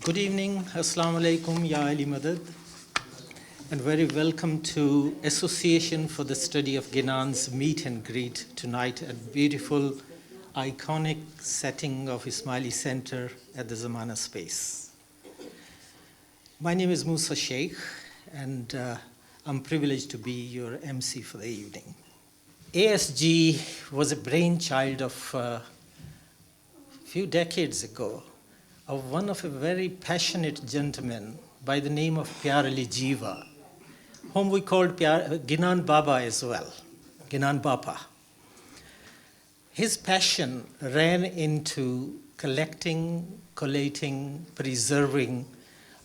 Good evening, Assalamu alaikum, Ya Ali Madad, and very welcome to Association for the Study of Ginan's meet and greet tonight at beautiful, iconic setting of Ismaili Centre at the Zamana space. My name is Musa Sheikh, and I'm privileged to be your MC for the evening. ASG was a brainchild of a few decades ago of one of a very passionate gentleman by the name of Pyar Ali Jiva, whom we called Ginan Baba as well, Ginan Bapa. His passion ran into collecting, collating, preserving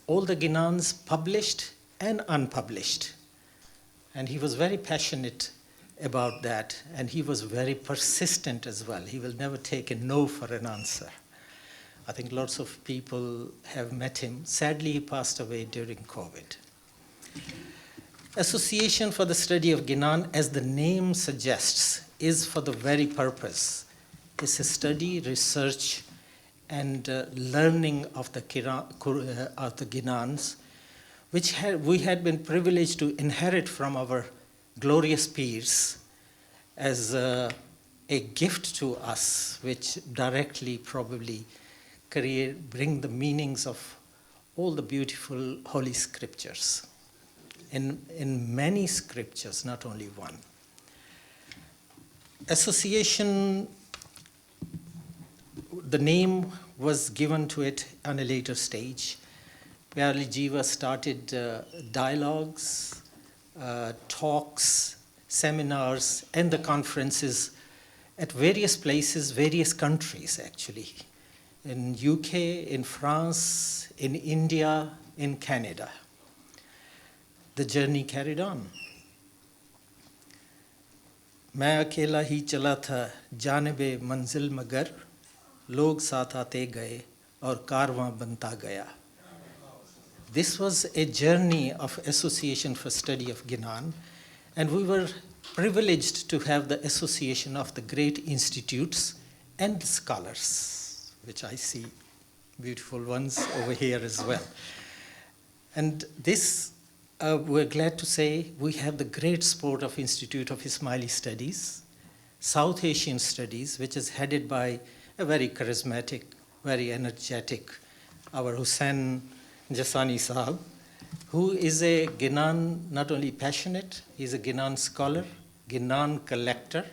all the Ginans published and unpublished. And he was very passionate about that, and he was very persistent as well. He will never take a no for an answer. I think lots of people have met him. Sadly, he passed away during COVID. Association for the Study of Ginan, as the name suggests, is for the very purpose. It's a study, research, and learning of the Ginans, which we had been privileged to inherit from our glorious peers as a gift to us, which directly probably bring the meanings of all the beautiful holy scriptures. In many scriptures, not only one. Association, the name was given to it on a later stage. Pyar Ali Jiva started dialogues, talks, seminars, and the conferences at various places, various countries actually. In UK, in France, in India, in Canada. The journey carried on. मैं अकेला ही चला था जानिबे मंजिल मगर लोग साथ आते गए और कारवां बनता गया. This was a journey of Association for Study of Ginan, and we were privileged to have the association of the great institutes and scholars, which I see beautiful ones over here as well. And this, we're glad to say, we have the great support of Institute of Ismaili Studies, South Asian Studies, which is headed by a very charismatic, very energetic, our Hussain Jasani Sahab, who is a Ginan, not only passionate, he's a Ginan scholar, Ginan collector,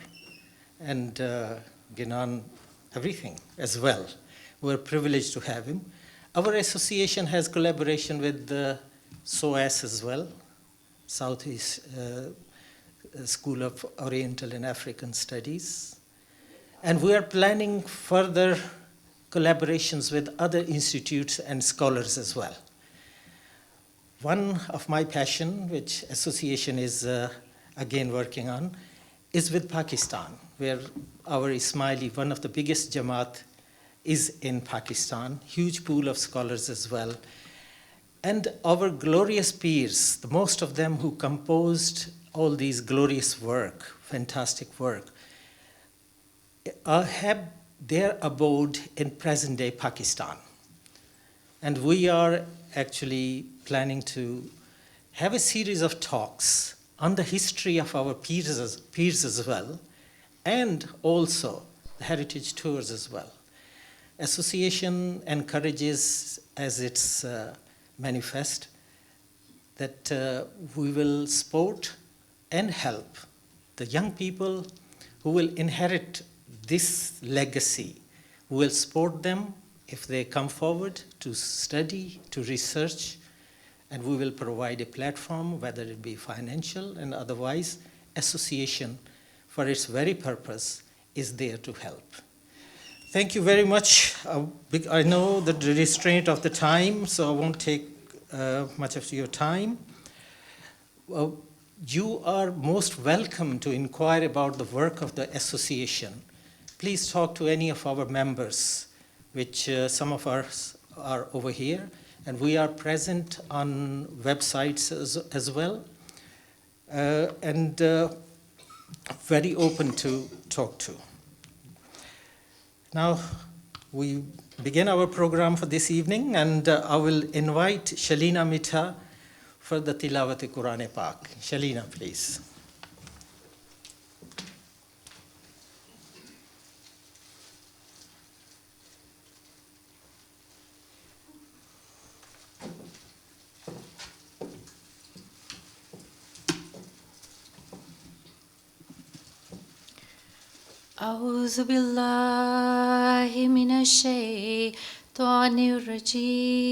and Ginan everything as well. We're privileged to have him. Our association has collaboration with the SOAS as well, Southeast School of Oriental and African Studies. And we are planning further collaborations with other institutes and scholars as well. One of my passion, which association is again working on, is with Pakistan, where our Ismaili, one of the biggest Jamaat, is in Pakistan, huge pool of scholars as well. And our glorious peers, the most of them who composed all these glorious work, fantastic work, have their abode in present-day Pakistan. And we are actually planning to have a series of talks on the history of our peers as well, and also the heritage tours as well. Association encourages, as its manifest, that we will support and help the young people who will inherit this legacy. We will support them if they come forward to study, to research, and we will provide a platform, whether it be financial and otherwise. Association, for its very purpose, is there to help. Thank you very much. I know the restraint of the time, so I won't take much of your time. You are most welcome to inquire about the work of the association. Please talk to any of our members, which some of us are over here, and we are present on websites as well, and very open to talk to. Now, we begin our program for this evening, and I will invite Shalina Mitha for the Tilawat-e-Quran Pak. Shalina, please. أعوذ بالله من الشيطان الرجيم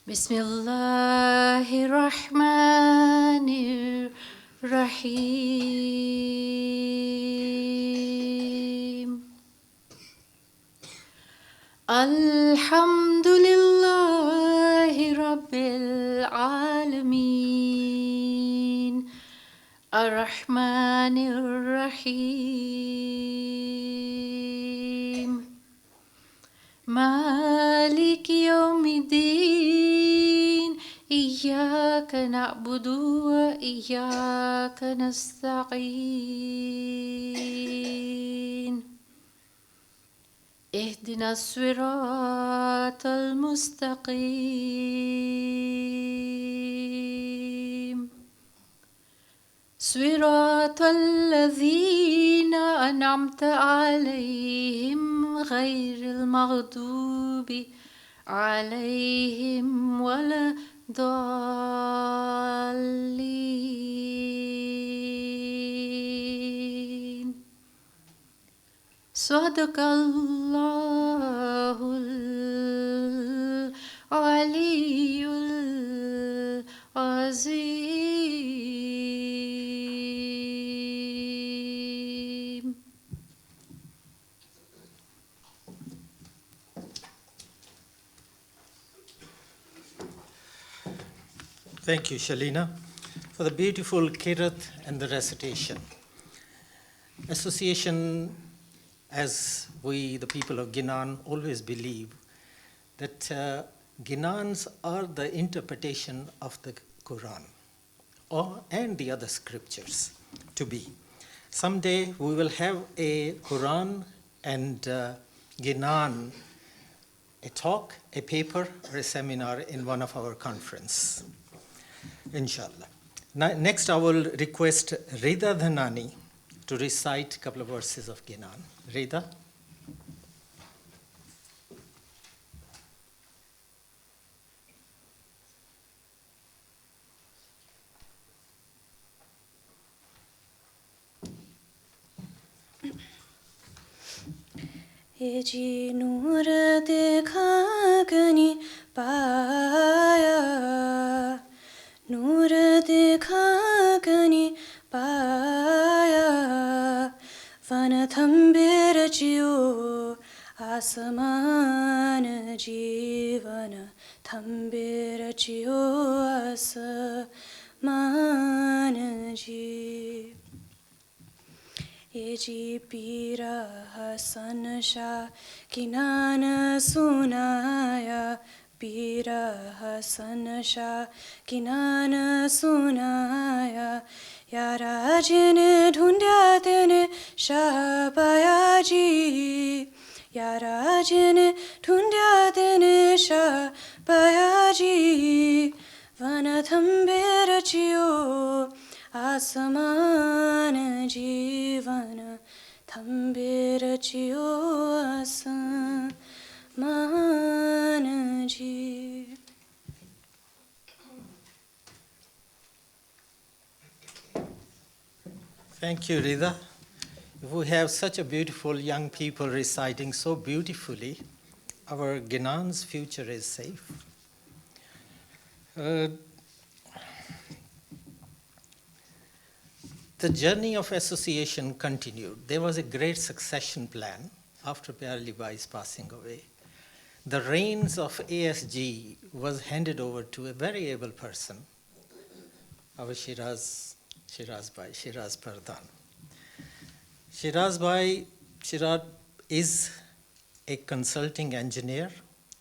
بسم الله الرحمن الرحيم الحمد لله رب العالمين الرحمن الرحيم مالك يوم الدين إياك نعبد وإياك نستعين اهدنا الصراط المستقيم صراط الذين أنعمت عليهم غير المغضوب عليهم ولا الضالين صدق الله العلي العظيم. Thank you, Shalina, for the beautiful kirat and the recitation. Association, as we, the people of Ginan, always believe that Ginans are the interpretation of the Quran and the other scriptures to be. Someday we will have a Quran and Ginan, a talk, a paper, or a seminar in one of our conference, inshallah. Next, I will request Rida Dhanani to recite a couple of verses of Ginan. Rida. ये जी नूर देखा कनी पाया नूर देखा कनी पाया one Thumbay रचियो आसमान जीवन थम्बे रचियो आसमान जी ये जी पीरा हसन शाह किनान सुनाया पीरा हसन शाह किनान सुनाया यारा जिने ढूंढा तेने शाह पाया जी यारा जिने ढूंढा तेने शाह पाया जी वन थम्बे रचियो आसमान जीवन थम्बे रचियो आसमान जी. Thank you, Rida. If we have such a beautiful young people reciting so beautifully, our Ginan's future is safe. The journey of association continued. There was a great succession plan after Pyar Libai's passing away. The reins of ASG was handed over to a very able person, our Shiraz Pardhan. Shiraz is a consulting engineer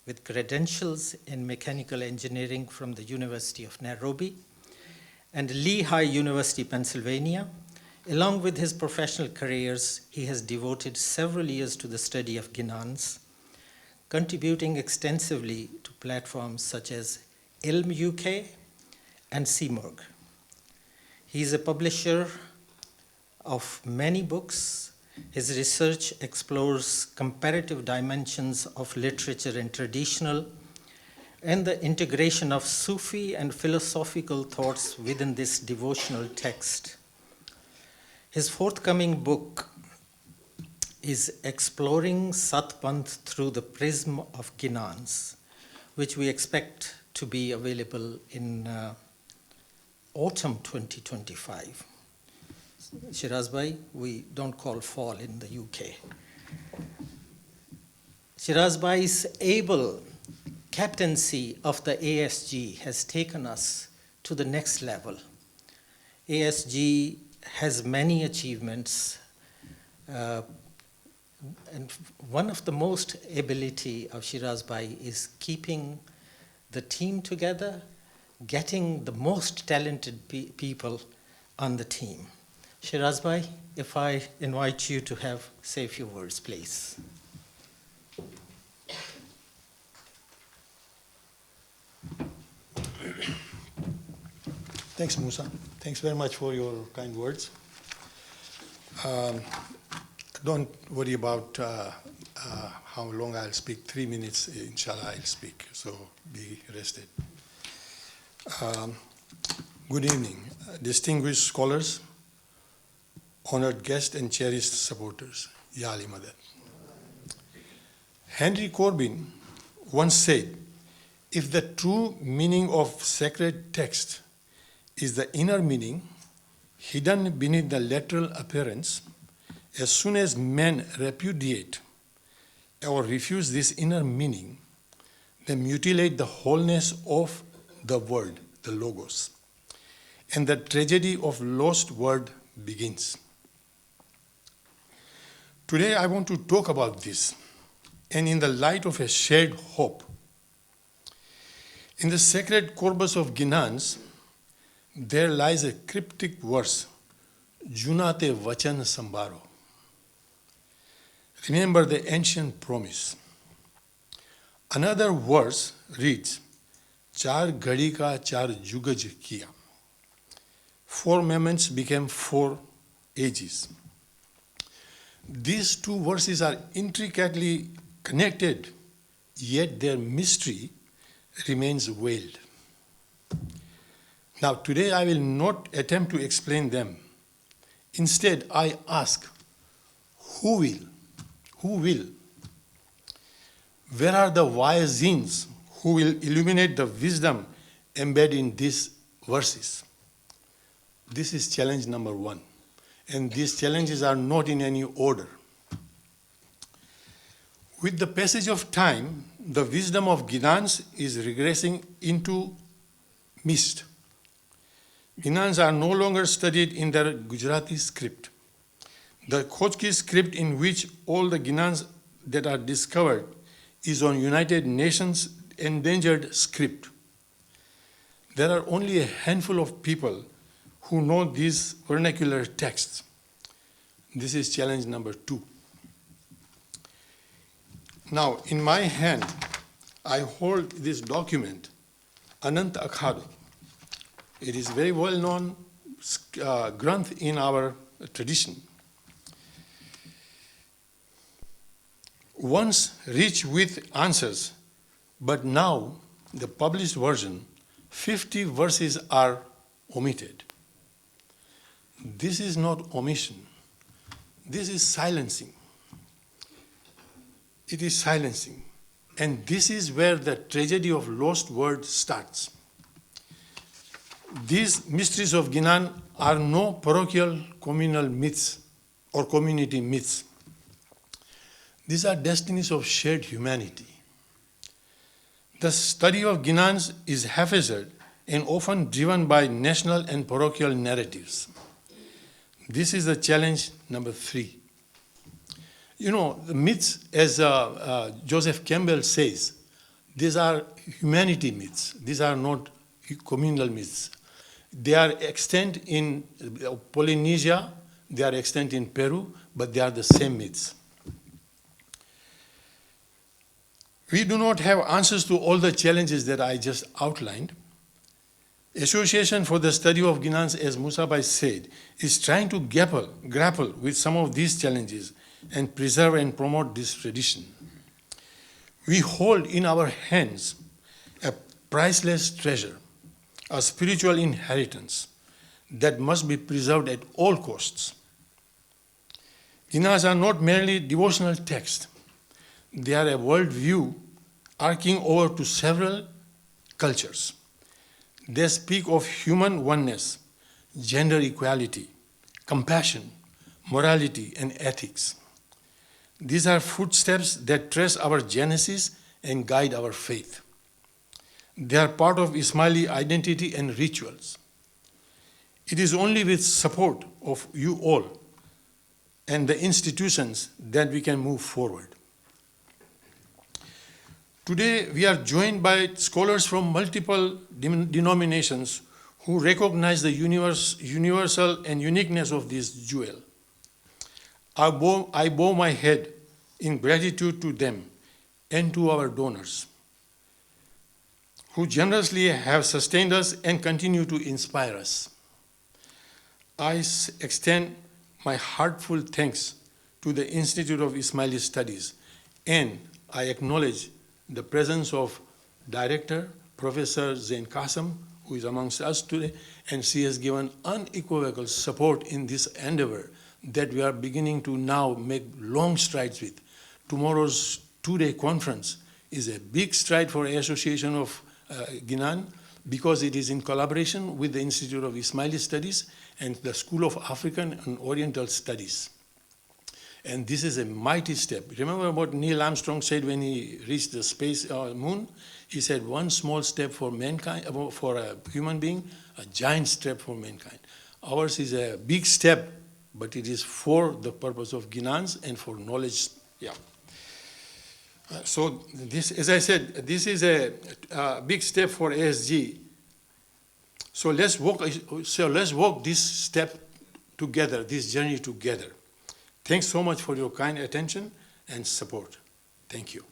with credentials in mechanical engineering from the University of Nairobi and Lehigh University, Pennsylvania. Along with his professional careers, he has devoted several years to the study of Ginans, contributing extensively to platforms such as Ilm UK and CMURG. He is a publisher of many books. His research explores comparative dimensions of literature and traditional, and the integration of Sufi and philosophical thoughts within this devotional text. His forthcoming book is Exploring Satpanth through the Prism of Ginans, which we expect to be available in autumn 2025. Shiraz Bhai, we don't call fall in the UK. Shiraz Bhai's able captaincy of the ASG has taken us to the next level. ASG has many achievements, and one of the most ability of Shiraz Bhai is keeping the team together, getting the most talented people on the team. Shiraz Bhai, if I invite you to say a few words, please. Thanks, Musa. Thanks very much for your kind words. Don't worry about how long I'll speak. 3 minutes, inshallah, I'll speak. So be rested. Good evening, distinguished scholars, honored guests, and cherished supporters. Ya Ali Madad. Henry Corbin once said, if the true meaning of sacred text is the inner meaning hidden beneath the literal appearance, as soon as men repudiate or refuse this inner meaning, they mutilate the wholeness of the word, the logos, and the tragedy of lost word begins. Today I want to talk about this, and in the light of a shared hope. In the sacred corpus of Ginans, there lies a cryptic verse, Junate Vachan Sambaro. Remember the ancient promise. Another verse reads, Char ghadi ka char jugaj kiya. 4 moments became 4 ages. These 2 verses are intricately connected, yet their mystery remains veiled. Now, today I will not attempt to explain them. Instead, I ask, who will? Who will? Where are the wise-ins who will illuminate the wisdom embedded in these verses? This is challenge number 1. And these challenges are not in any order. With the passage of time, the wisdom of Ginans is regressing into mist. Ginans are no longer studied in their Gujarati script. The Khojki script in which all the Ginans that are discovered is on United Nations endangered script. There are only a handful of people who know these vernacular texts. This is challenge number 2. Now, in my hand, I hold this document, Anant Akhado. It is very well-known granth in our tradition. Once rich with answers, but now the published version, 50 verses are omitted. This is not omission. This is silencing. It is silencing. And this is where the tragedy of lost word starts. These mysteries of Ginan are no parochial communal myths or community myths. These are destinies of shared humanity. The study of Ginans is haphazard and often driven by national and parochial narratives. This is the challenge number 3. You know, the myths, as Joseph Campbell says, these are humanity myths. These are not communal myths. They are extant in Polynesia, they are extant in Peru, but they are the same myths. We do not have answers to all the challenges that I just outlined. Association for the Study of Ginans, as Musabai said, is trying to grapple with some of these challenges and preserve and promote this tradition. We hold in our hands a priceless treasure, a spiritual inheritance that must be preserved at all costs. Ginas are not merely devotional texts. They are a worldview arcing over to several cultures. They speak of human oneness, gender equality, compassion, morality, and ethics. These are footsteps that trace our genesis and guide our faith. They are part of Ismaili identity and rituals. It is only with support of you all and the institutions that we can move forward. Today, we are joined by scholars from multiple denominations who recognize the universal and uniqueness of this jewel. I bow my head in gratitude to them and to our donors, who generously have sustained us and continue to inspire us. I extend my heartfelt thanks to the Institute of Ismaili Studies, and I acknowledge the presence of Director Professor Zain Qasim, who is amongst us today, and she has given unequivocal support in this endeavor that we are beginning to now make long strides with. Tomorrow's two-day conference is a big stride for Association of Ginan, because it is in collaboration with the Institute of Ismaili Studies and the School of African and Oriental Studies. And this is a mighty step. Remember what Neil Armstrong said when he reached the space moon? He said, one small step for mankind, for a human being, a giant step for mankind. Ours is a big step, but it is for the purpose of Ginans and for knowledge. Yeah. So this, as I said, this is a big step for ASG. So let's walk this step together, this journey together. Thanks so much for your kind attention and support. Thank you.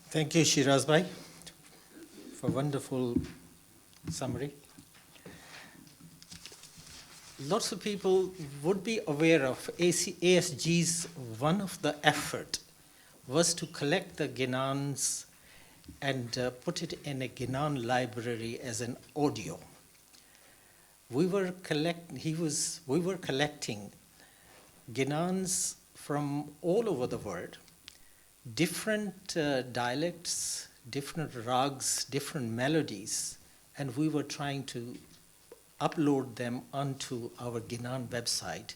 Thank you, Shiraz Bhai, for wonderful summary. Lots of people would be aware of ASG's one of the effort was to collect the Ginans and put it in a Ginan library as an audio. We were collecting Ginans from all over the world, different dialects, different rags, different melodies, and we were trying to upload them onto our Ginan website.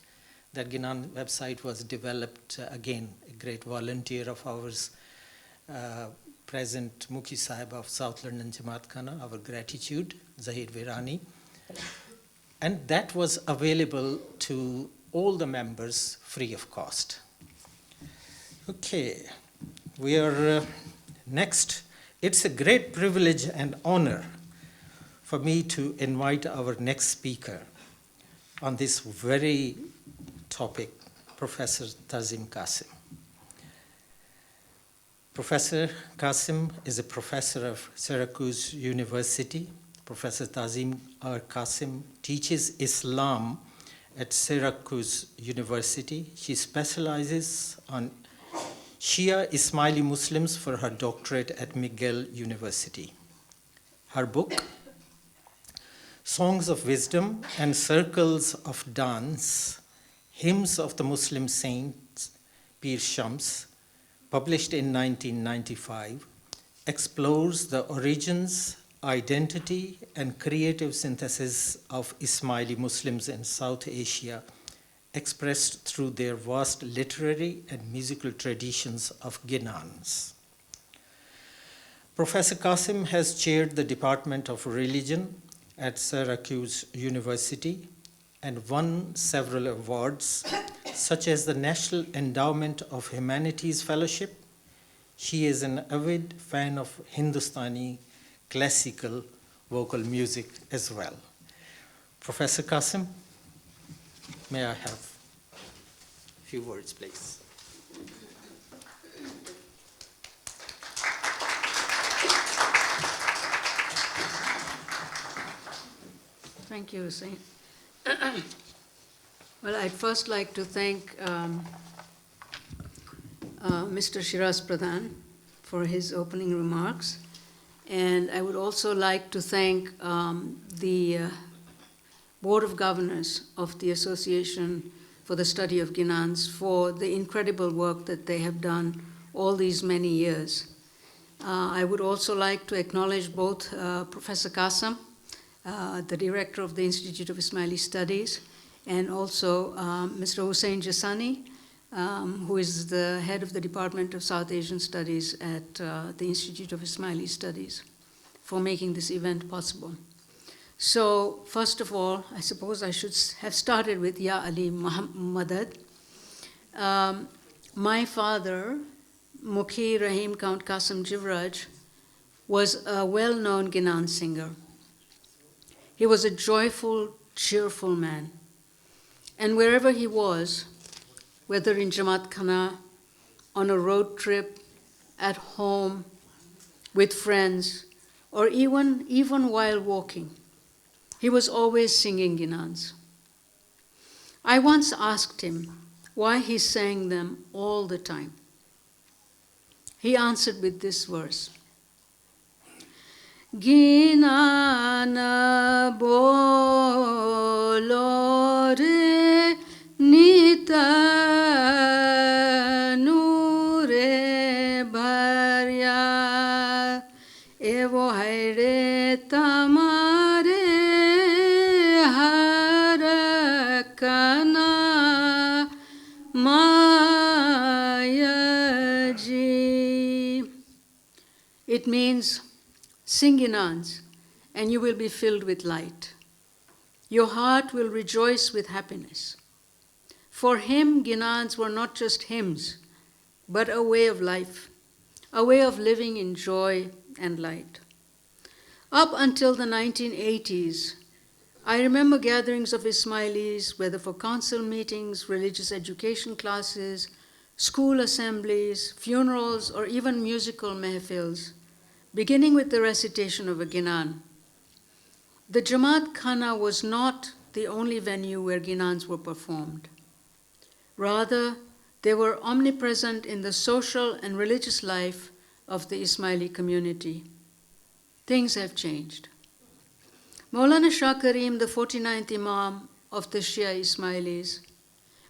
That Ginan website was developed, again, a great volunteer of ours, President Mukhi Sahib of South London Jamaat Khana, our gratitude, Zahir Virani. And that was available to all the members free of cost. Okay, we are next. It's a great privilege and honor for me to invite our next speaker on this very topic, Professor Tazim Qasim. Professor Qasim is a professor of Syracuse University. Professor Tazim R. Qasim teaches Islam at Syracuse University. She specializes on Shia Ismaili Muslims for her doctorate at McGill University. Her book, Songs of Wisdom and Circles of Dance, Hymns of the Muslim Saints, Pir Shams, published in 1995, explores the origins, identity, and creative synthesis of Ismaili Muslims in South Asia, expressed through their vast literary and musical traditions of Ginans. Professor Qasim has chaired the Department of Religion at Syracuse University and won several awards, such as the National Endowment of Humanities Fellowship. She is an avid fan of Hindustani classical vocal music as well. Professor Qasim, may I have a few words, please? Thank you, Hussein. Well, I'd first like to thank Mr. Shiraz Pradhan for his opening remarks. And I would also like to thank the Board of Governors of the Association for the Study of Ginans for the incredible work that they have done all these many years. I would also like to acknowledge both Professor Qasim, the director of the Institute of Ismaili Studies, and also Mr. Hussein Jassani, who is the head of the Department of South Asian Studies at the Institute of Ismaili Studies, for making this event possible. So, first of all, I suppose I should have started with Ya Ali Madad. My father, Mukhi Rahim Count Qasim Jivraj, was a well-known Ginan singer. He was a joyful, cheerful man. And wherever he was, whether in Jamaat Khana, on a road trip, at home, with friends, or even while walking, he was always singing Ginans. I once asked him why he sang them all the time. He answered with this verse: Ginana bolo re nita nure bharya evo haire tamare harakana mayaji. It means, sing Ginans, and you will be filled with light. Your heart will rejoice with happiness. For him, Ginans were not just hymns, but a way of life, a way of living in joy and light. Up until the 1980s, I remember gatherings of Ismailis, whether for council meetings, religious education classes, school assemblies, funerals, or even musical mehfils, beginning with the recitation of a Ginan. The Jamaat Khana was not the only venue where Ginans were performed. Rather, they were omnipresent in the social and religious life of the Ismaili community. Things have changed. Maulana Shah Karim, the 49th Imam of the Shia Ismailis,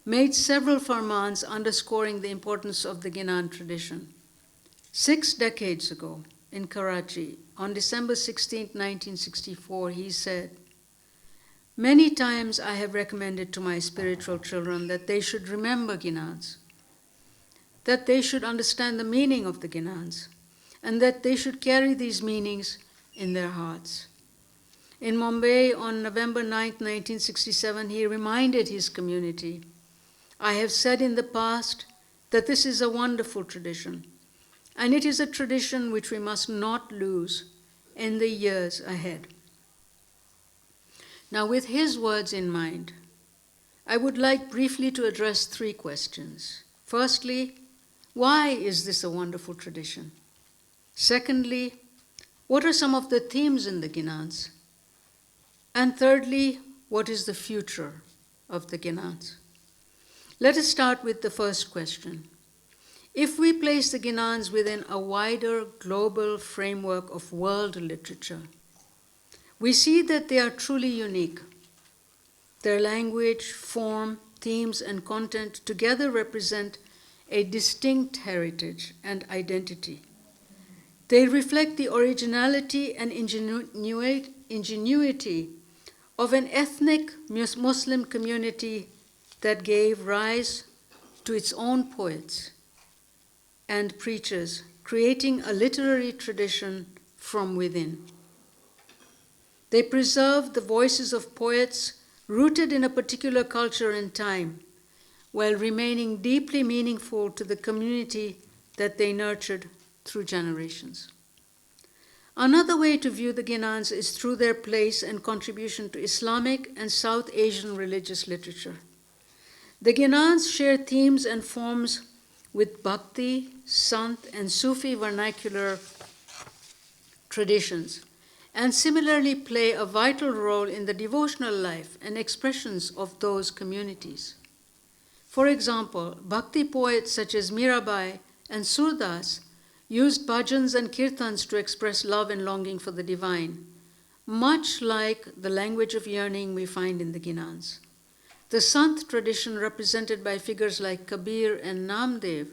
made several farmans underscoring the importance of the Ginan tradition. 6 decades ago, in Karachi, on December 16, 1964, he said, "Many times I have recommended to my spiritual children that they should remember Ginans, that they should understand the meaning of the Ginans, and that they should carry these meanings in their hearts." In Mumbai, on November 9, 1967, he reminded his community, "I have said in the past that this is a wonderful tradition, and it is a tradition which we must not lose in the years ahead." Now, with his words in mind, I would like briefly to address 3 questions. Firstly, why is this a wonderful tradition? Secondly, what are some of the themes in the Ginans? And thirdly, what is the future of the Ginans? Let us start with the first question. If we place the Ginans within a wider global framework of world literature, we see that they are truly unique. Their language, form, themes, and content together represent a distinct heritage and identity. They reflect the originality and ingenuity of an ethnic Muslim community that gave rise to its own poets and preachers, creating a literary tradition from within. They preserve the voices of poets rooted in a particular culture and time, while remaining deeply meaningful to the community that they nurtured through generations. Another way to view the Ginans is through their place and contribution to Islamic and South Asian religious literature. The Ginans share themes and forms with Bhakti, Sant, and Sufi vernacular traditions, and similarly play a vital role in the devotional life and expressions of those communities. For example, Bhakti poets such as Mirabai and Surdas used bhajans and kirtans to express love and longing for the divine, much like the language of yearning we find in the Ginans. The Sant tradition, represented by figures like Kabir and Namdev,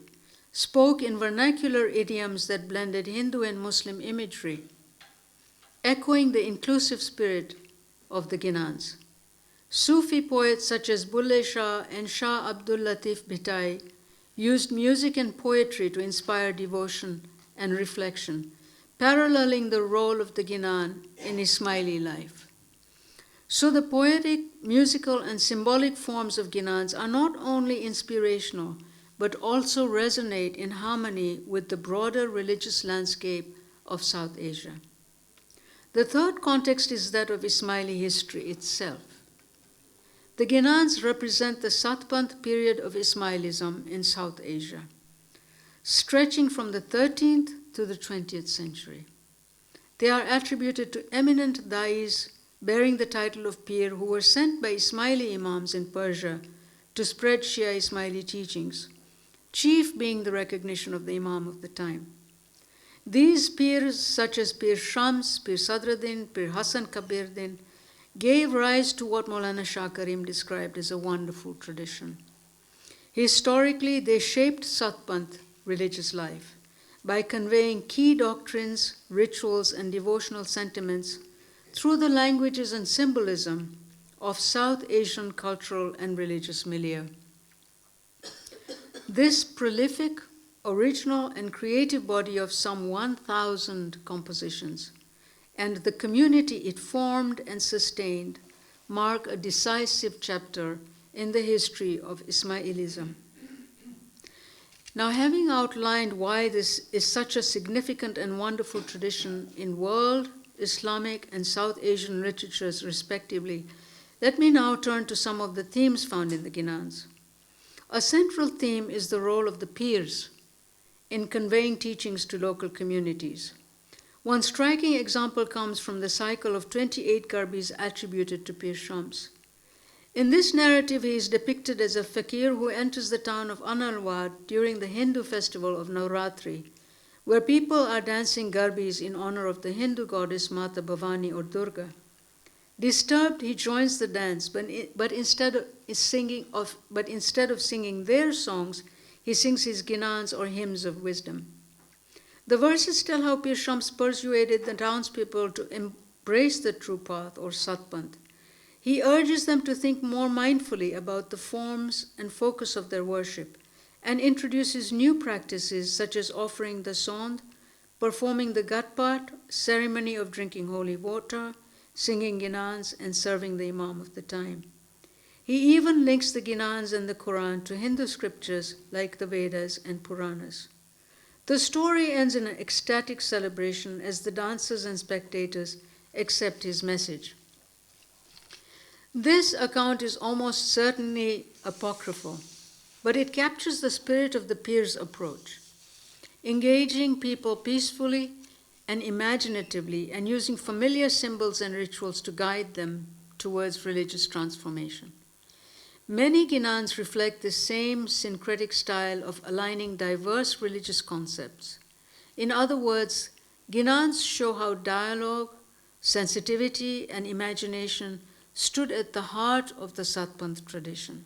spoke in vernacular idioms that blended Hindu and Muslim imagery, echoing the inclusive spirit of the Ginans. Sufi poets such as Bulle Shah and Shah Abdul Latif Bhitai used music and poetry to inspire devotion and reflection, paralleling the role of the Ginan in Ismaili life. So the poetic, musical, and symbolic forms of Ginans are not only inspirational, but also resonate in harmony with the broader religious landscape of South Asia. The third context is that of Ismaili history itself. The Ginans represent the Satpant period of Ismailism in South Asia, stretching from the 13th to the 20th century. They are attributed to eminent dais bearing the title of Pir who were sent by Ismaili Imams in Persia to spread Shia Ismaili teachings, chief being the recognition of the Imam of the time. These Pirs, such as Pir Shams, Pir Sadruddin, Pir Hassan Kabiruddin, gave rise to what Maulana Shah Karim described as a wonderful tradition. Historically, they shaped Satpant religious life by conveying key doctrines, rituals, and devotional sentiments through the languages and symbolism of South Asian cultural and religious milieu. This prolific, original, and creative body of some 1,000 compositions and the community it formed and sustained mark a decisive chapter in the history of Ismailism. Now, having outlined why this is such a significant and wonderful tradition in world, Islamic, and South Asian literatures respectively, let me now turn to some of the themes found in the Ginans. A central theme is the role of the Pirs in conveying teachings to local communities. One striking example comes from the cycle of 28 garbis attributed to Pir Shams. In this narrative, he is depicted as a fakir who enters the town of Analwad during the Hindu festival of Navratri, where people are dancing garbis in honor of the Hindu goddess Mata Bhavani or Durga. Disturbed, he joins the dance, but instead of singing their songs, he sings his ginans or hymns of wisdom. The verses tell how Pir Shams persuaded the townspeople to embrace the true path or Satpant. He urges them to think more mindfully about the forms and focus of their worship and introduces new practices such as offering the Sond, performing the Gatpat, ceremony of drinking holy water, singing Ginans, and serving the Imam of the time. He even links the Ginans and the Quran to Hindu scriptures like the Vedas and Puranas. The story ends in an ecstatic celebration as the dancers and spectators accept his message. This account is almost certainly apocryphal, but it captures the spirit of the Pir's approach, engaging people peacefully and imaginatively and using familiar symbols and rituals to guide them towards religious transformation. Many Ginans reflect this same syncretic style of aligning diverse religious concepts. In other words, Ginans show how dialogue, sensitivity, and imagination stood at the heart of the Satpant tradition.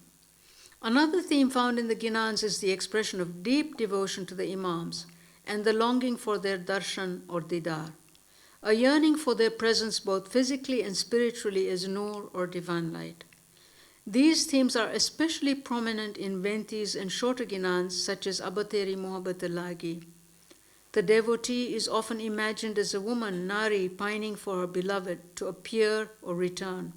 Another theme found in the Ginans is the expression of deep devotion to the Imams and the longing for their darshan or didar, a yearning for their presence both physically and spiritually as nur or divine light. These themes are especially prominent in Ventis and shorter Ginans such as Abateri Mohabbat Lagi. The devotee is often imagined as a woman, Nari, pining for her beloved to appear or return.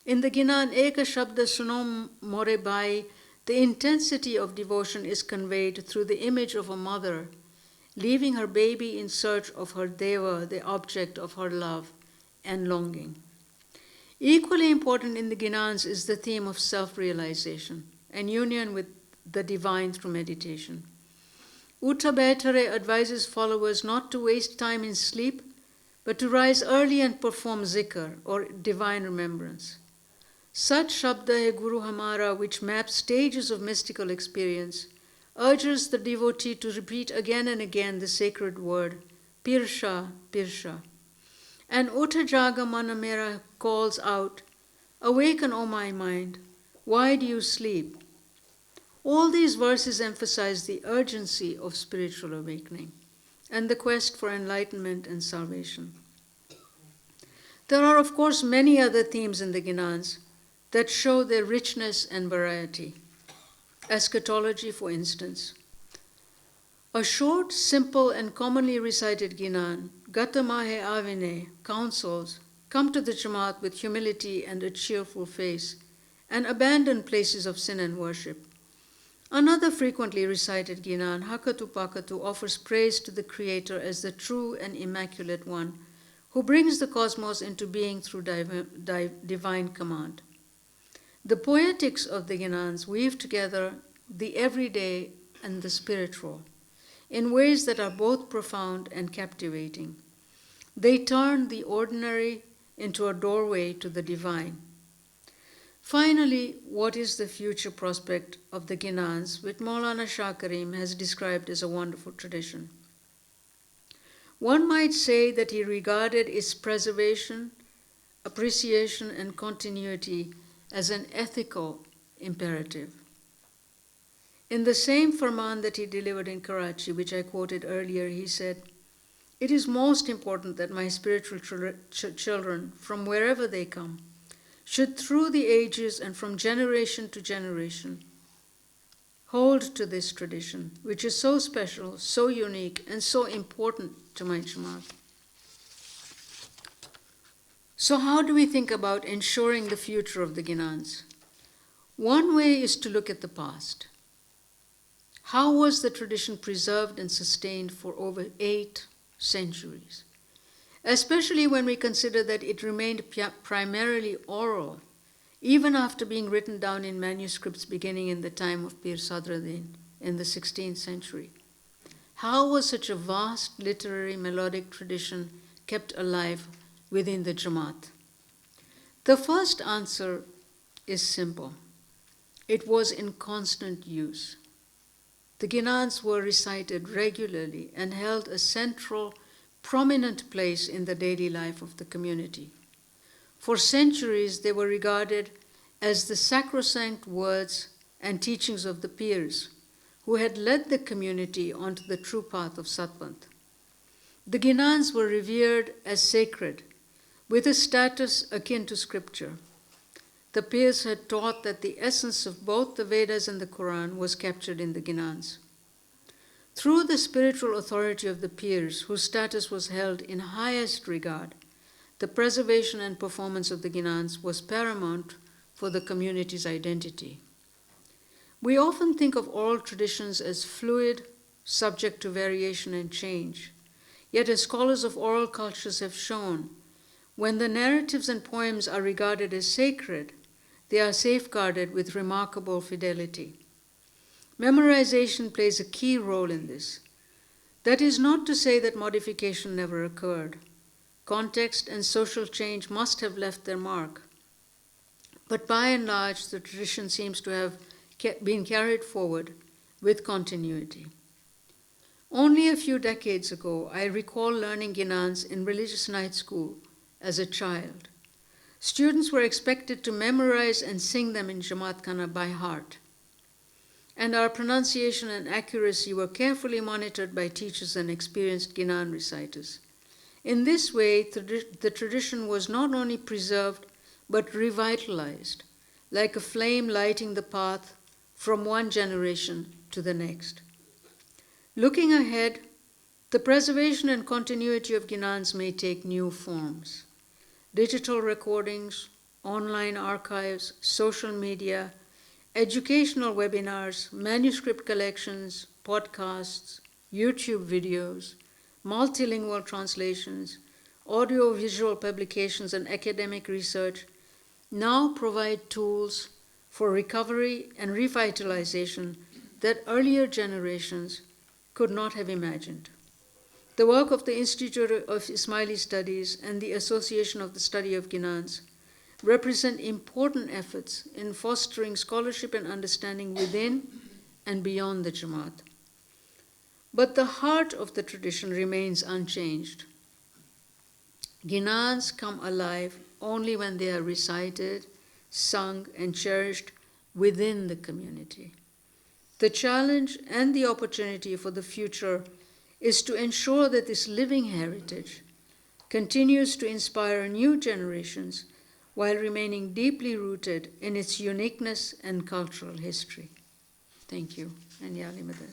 In the Ginan Eka Shabda Sunom More Bai, the intensity of devotion is conveyed through the image of a mother leaving her baby in search of her deva, the object of her love and longing. Equally important in the Ginans is the theme of self-realization and union with the divine through meditation. Uttha Baitere advises followers not to waste time in sleep, but to rise early and perform zikr, or divine remembrance. Such Shabda hai Guru Hamara, which maps stages of mystical experience, urges the devotee to repeat again and again the sacred word, Pirsha, Pirsha. And Uttha Jaga Mana Mera calls out, awaken, O my mind, why do you sleep? All these verses emphasize the urgency of spiritual awakening and the quest for enlightenment and salvation. There are, of course, many other themes in the Ginans that show their richness and variety. Eschatology, for instance. A short, simple, and commonly recited Ginan, Gatamahe Avine, counsels, come to the Jamaat with humility and a cheerful face, and abandon places of sin and worship. Another frequently recited Ginan, Hakatu Pakatu, offers praise to the Creator as the true and immaculate one, who brings the cosmos into being through divine command. The poetics of the Ginans weave together the everyday and the spiritual in ways that are both profound and captivating. They turn the ordinary into a doorway to the divine. Finally, what is the future prospect of the Ginans, which Maulana Shah Karim has described as a wonderful tradition? One might say that he regarded its preservation, appreciation, and continuity as an ethical imperative. In the same farman that he delivered in Karachi, which I quoted earlier, he said, "It is most important that my spiritual children, from wherever they come, should through the ages and from generation to generation hold to this tradition, which is so special, so unique, and so important to my Jamaat." So how do we think about ensuring the future of the Ginans? One way is to look at the past. How was the tradition preserved and sustained for over 8 centuries? Especially when we consider that it remained primarily oral, even after being written down in manuscripts beginning in the time of Pir Sadruddin in the 16th century. How was such a vast literary melodic tradition kept alive within the Jamaat? The first answer is simple. It was in constant use. The Ginans were recited regularly and held a central, prominent place in the daily life of the community. For centuries, they were regarded as the sacrosanct words and teachings of the peers who had led the community onto the true path of Satpant. The Ginans were revered as sacred, with a status akin to scripture. The peers had taught that the essence of both the Vedas and the Quran was captured in the Ginans. Through the spiritual authority of the peers, whose status was held in highest regard, the preservation and performance of the Ginans was paramount for the community's identity. We often think of oral traditions as fluid, subject to variation and change. Yet, as scholars of oral cultures have shown, when the narratives and poems are regarded as sacred, they are safeguarded with remarkable fidelity. Memorization plays a key role in this. That is not to say that modification never occurred. Context and social change must have left their mark. But by and large, the tradition seems to have been carried forward with continuity. Only a few decades ago, I recall learning Ginans in religious night school as a child. Students were expected to memorize and sing them in Jamaat Khana by heart. And our pronunciation and accuracy were carefully monitored by teachers and experienced Ginan reciters. In this way, the tradition was not only preserved, but revitalized, like a flame lighting the path from one generation to the next. Looking ahead, the preservation and continuity of Ginans may take new forms. Digital recordings, online archives, social media, educational webinars, manuscript collections, podcasts, YouTube videos, multilingual translations, audio-visual publications, and academic research now provide tools for recovery and revitalization that earlier generations could not have imagined. The work of the Institute of Ismaili Studies and the Association of the Study of Ginans represent important efforts in fostering scholarship and understanding within and beyond the Jamaat. But the heart of the tradition remains unchanged. Ginans come alive only when they are recited, sung, and cherished within the community. The challenge and the opportunity for the future is to ensure that this living heritage continues to inspire new generations while remaining deeply rooted in its uniqueness and cultural history. Thank you. And Yali Madad.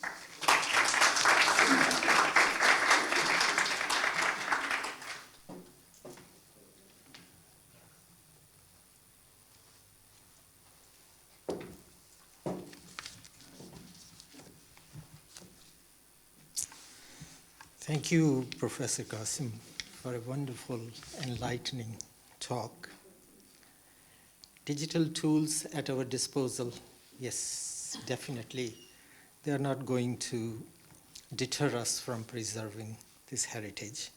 Thank you, Professor Qasim, for a wonderful, enlightening talk. Digital tools at our disposal, yes, definitely. They are not going to deter us from preserving this heritage.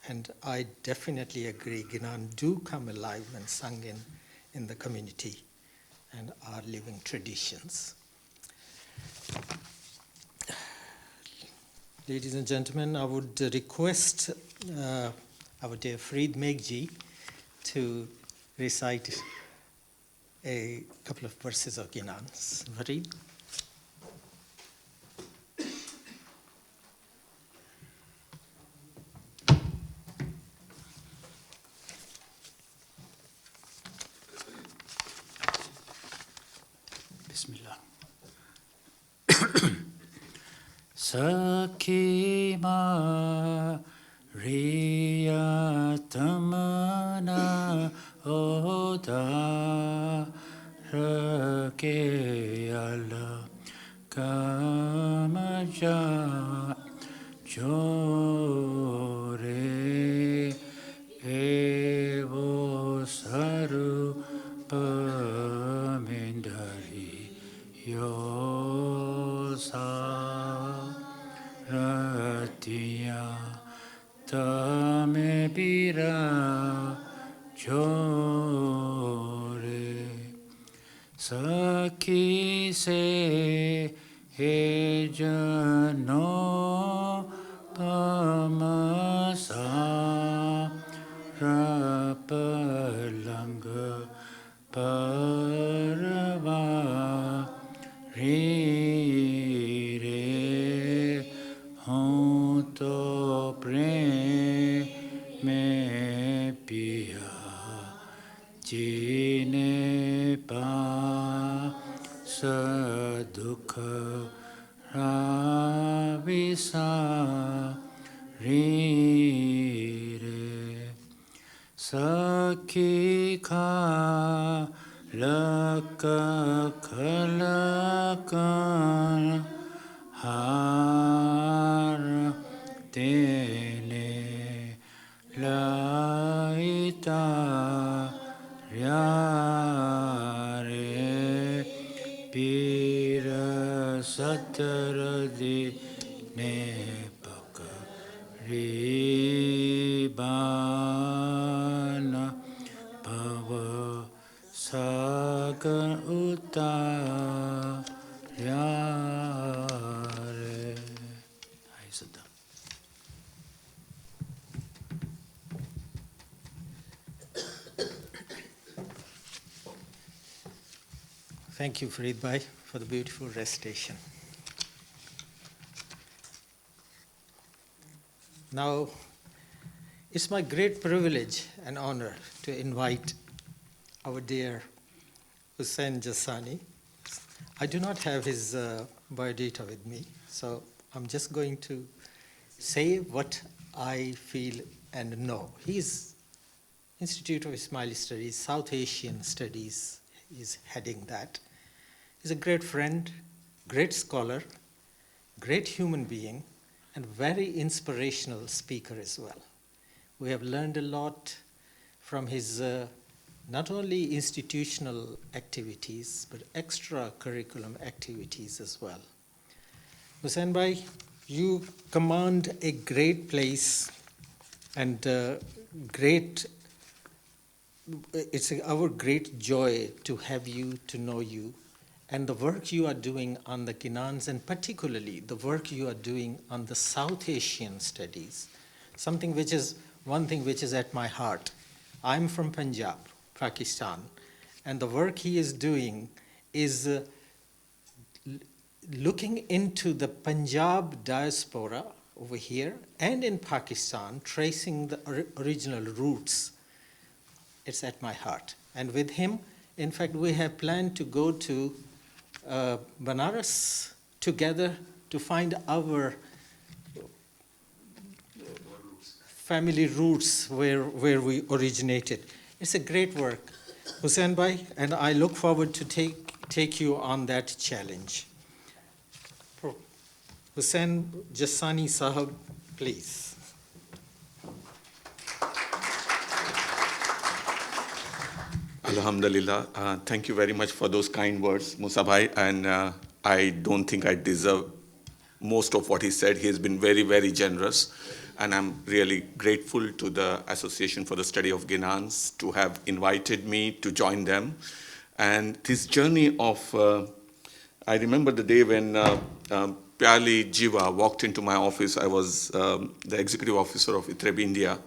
And I definitely agree, Ginan do come alive when sung in the community and are living traditions. Ladies and gentlemen, I would request our dear Farid Meghji to recite a couple of verses of Ginans. Farid? Bismillah. Sakima Riya Tamana Oda Rakeyala Kamaja Jore Evo Saru Pamindari Yosa Ratia Tame Bira Jore Saki se Hejano Pamasa Rapalanga Parava Rire Honto Pre Me Pia Jine Pa Sadukha Ravisa Rire Sakhi Kha Laka Kalaka Har Tene Laita Yare Pira Sataradi Nepaka Ribana Pava Sagar Uta Yare. Hai Sada. Thank you, Farid Bhai, for the beautiful recitation. Now, it's my great privilege and honor to invite our dear Hussain Jassani. I do not have his biodata with me, so I'm just going to say what I feel and know. He's Institute of Ismaili Studies, South Asian Studies is heading that. He's a great friend, great scholar, great human being, and very inspirational speaker as well. We have learned a lot from his not only institutional activities, but extra-curriculum activities as well. Hussain Bhai, you command a great place and it's our great joy to have you, to know you, and the work you are doing on the Ginans, and particularly the work you are doing on the South Asian studies, one thing which is at my heart. I'm from Punjab, Pakistan, and the work he is doing is looking into the Punjab diaspora over here and in Pakistan, tracing the original roots. It's at my heart. And with him, in fact, we have planned to go to Banaras together to find our family roots where we originated. It's a great work, Hussain Bhai, and I look forward to take you on that challenge. Hussain Jassani Sahab, please. Alhamdulillah. Thank you very much for those kind words, Musa Bhai. And I don't think I deserve most of what he said. He has been very, very generous. And I'm really grateful to the Association for the Study of Ginans to have invited me to join them. And this journey of, I remember the day when Pyali Jiva walked into my office. I was the executive officer of ITREB India.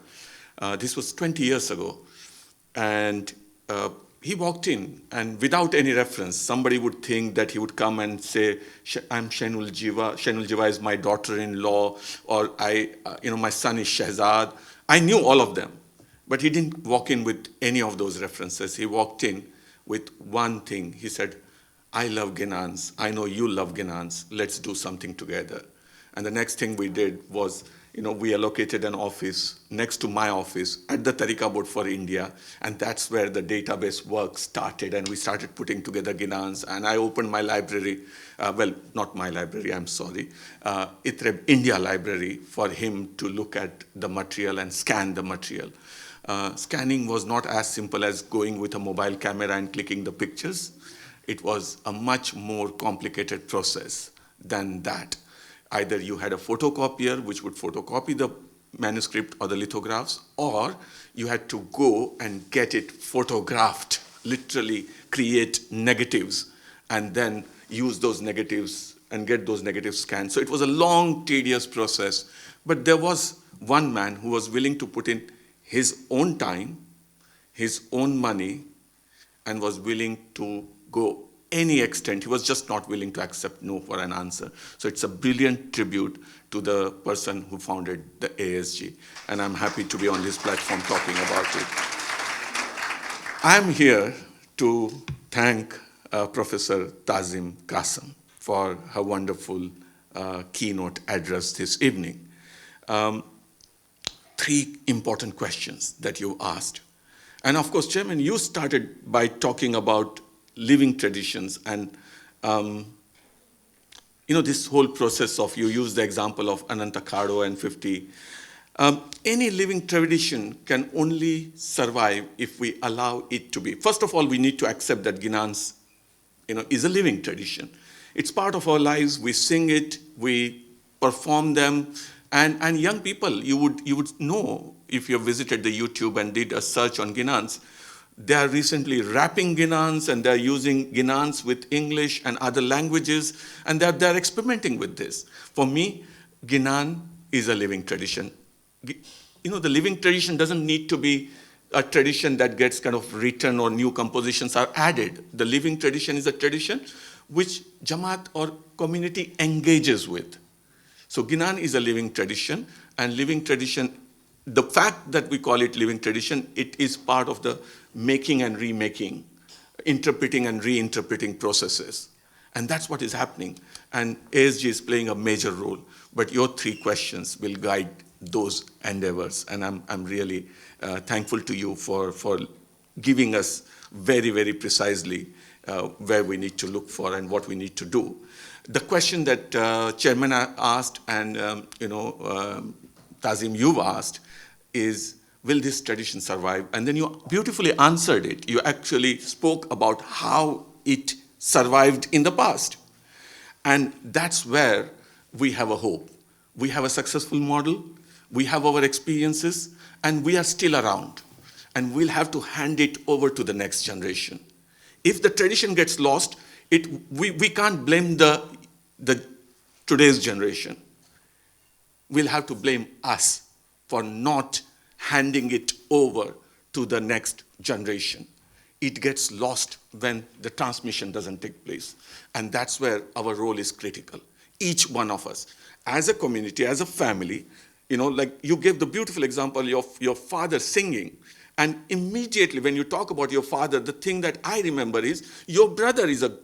This was 20 years ago. And he walked in, and without any reference, somebody would think that he would come and say, I'm Shainul Jiva. Shainul Jiva is my daughter-in-law, or my son is Shehzad. I knew all of them, but he didn't walk in with any of those references. He walked in with one thing. He said, I love Ginans. I know you love Ginans. Let's do something together. And the next thing we did was, we allocated an office next to my office at the Tariqa Board for India, and that's where the database work started, and we started putting together Ginans, and I opened my library, not my library, I'm sorry, ITREB India library for him to look at the material and scan the material. Scanning was not as simple as going with a mobile camera and clicking the pictures. It was a much more complicated process than that. Either you had a photocopier which would photocopy the manuscript or the lithographs, or you had to go and get it photographed, literally create negatives, and then use those negatives and get those negatives scanned. So it was a long, tedious process. But there was one man who was willing to put in his own time, his own money, and was willing to go any extent. He was just not willing to accept no for an answer. So it's a brilliant tribute to the person who founded the ASG. And I'm happy to be on this platform talking about it. I'm here to thank Professor Tazim Qasim for her wonderful keynote address this evening. 3 important questions that you asked. And of course, Chairman, you started by talking about living traditions, and this whole process of, you use the example of Ananta Khado and 50. Any living tradition can only survive if we allow it to be. First of all, we need to accept that Ginans, is a living tradition. It's part of our lives. We sing it, we perform them, and young people, you would know if you visited the YouTube and did a search on Ginans. They are recently rapping Ginans, and they're using Ginans with English and other languages, and they're experimenting with this. For me, Ginan is a living tradition. The living tradition doesn't need to be a tradition that gets kind of written or new compositions are added. The living tradition is a tradition which Jamaat or community engages with. So Ginan is a living tradition, and living tradition, the fact that we call it living tradition, it is part of the making and remaking, interpreting and reinterpreting processes. And that's what is happening. And ASG is playing a major role. But your 3 questions will guide those endeavors. And I'm really thankful to you for giving us very, very precisely where we need to look for and what we need to do. The question that Chairman asked and, Tazim, you've asked is, will this tradition survive? And then you beautifully answered it. You actually spoke about how it survived in the past. And that's where we have a hope. We have a successful model, we have our experiences, and we are still around. And we'll have to hand it over to the next generation. If the tradition gets lost, we can't blame the today's generation. We'll have to blame us for not handing it over to the next generation. It gets lost when the transmission doesn't take place. And that's where our role is critical. Each one of us, as a community, as a family, like you gave the beautiful example of your father singing. And immediately when you talk about your father, the thing that I remember is your brother is a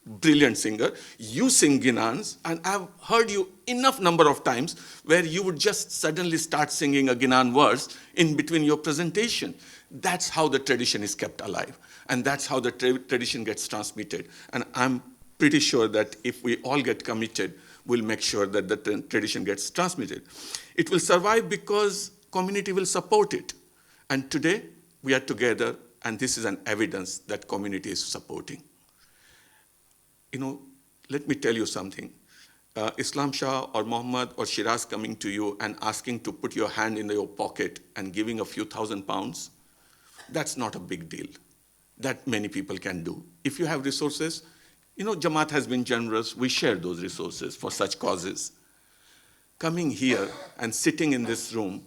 brilliant singer. You sing Ginans, and I've heard you enough number of times where you would just suddenly start singing a Ginan verse in between your presentation. That's how the tradition is kept alive. And that's how the tradition gets transmitted. And I'm pretty sure that if we all get committed, we'll make sure that the tradition gets transmitted. It will survive because community will support it. And today, we are together, and this is an evidence that community is supporting. Let me tell you something. Islam Shah or Muhammad or Shiraz coming to you and asking to put your hand in your pocket and giving a few £1,000s, that's not a big deal. That many people can do. If you have resources, Jamaat has been generous. We share those resources for such causes. Coming here and sitting in this room